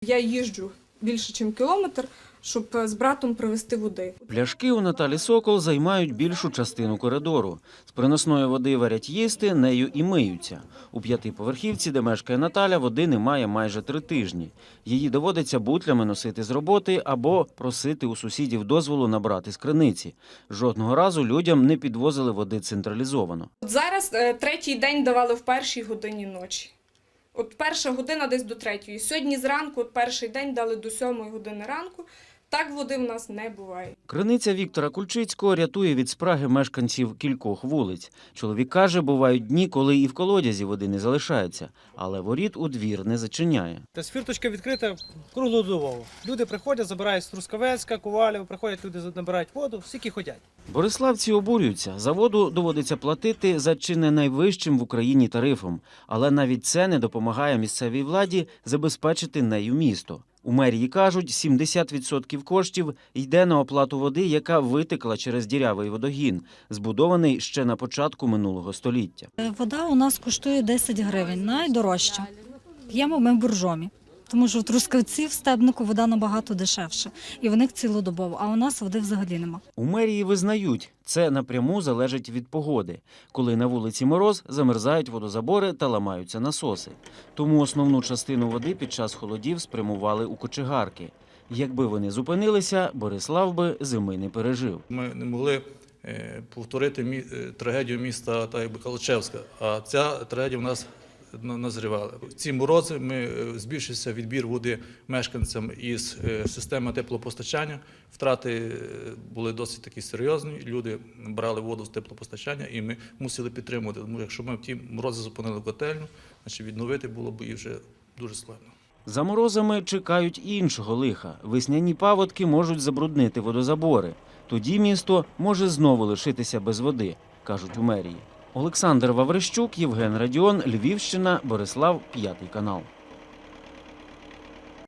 Я їжджу більше, ніж кілометр, щоб з братом привезти води. Пляшки у Наталі Сокол займають більшу частину коридору. З приносної води варять їсти, нею і миються. У п'ятиповерхівці, де мешкає Наталя, води немає майже 3 тижні. Її доводиться бутлями носити з роботи або просити у сусідів дозволу набрати з криниці. Жодного разу людям не підвозили води централізовано. Зараз 3-й день давали в 1-й годині ночі. От 1-ша година десь до 3-ї. Сьогодні зранку, от 1-й день дали до 7-ї години ранку. Так води в нас не буває. Криниця Віктора Кульчицького рятує від спраги мешканців кількох вулиць. Чоловік каже, бувають дні, коли і в колодязі води не залишається, але воріт у двір не зачиняє. Фірточка відкрита круглодобово. Люди приходять, забирають з Трускавецька, Ковалів, приходять люди, набирають воду, всі ходять. Бориславці обурюються. За воду доводиться платити за чи не найвищим в Україні тарифом. Але навіть це не допомагає місцевій владі забезпечити нею місто. У мерії кажуть, 70% коштів йде на оплату води, яка витекла через дірявий водогін, збудований ще на початку минулого століття. Вода у нас коштує 10 гривень, найдорожча. П'ємо ми в Боржомі, тому що в Трускавці, в Стебнику вода набагато дешевша. І в них цілодобово, а у нас води взагалі нема. У мерії визнають, це напряму залежить від погоди. Коли на вулиці мороз, замерзають водозабори та ламаються насоси. Тому основну частину води під час холодів спрямували у кочегарки. Якби вони зупинилися, Борислав би зими не пережив. Ми не могли повторити трагедію міста Калачевська, а ця трагедія в нас назрівала. В ці морози збільшився відбір води мешканцям із системи теплопостачання. Втрати були досить такі серйозні. Люди брали воду з теплопостачання і ми мусили підтримувати. Тому якщо ми в ті морози зупинили котельну, значить відновити було б і вже дуже складно. За морозами чекають і іншого лиха. Весняні паводки можуть забруднити водозабори. Тоді місто може знову лишитися без води, кажуть у мерії. Олександр Ваврищук, Євген Радіон, Львівщина, Борислав, 5 канал.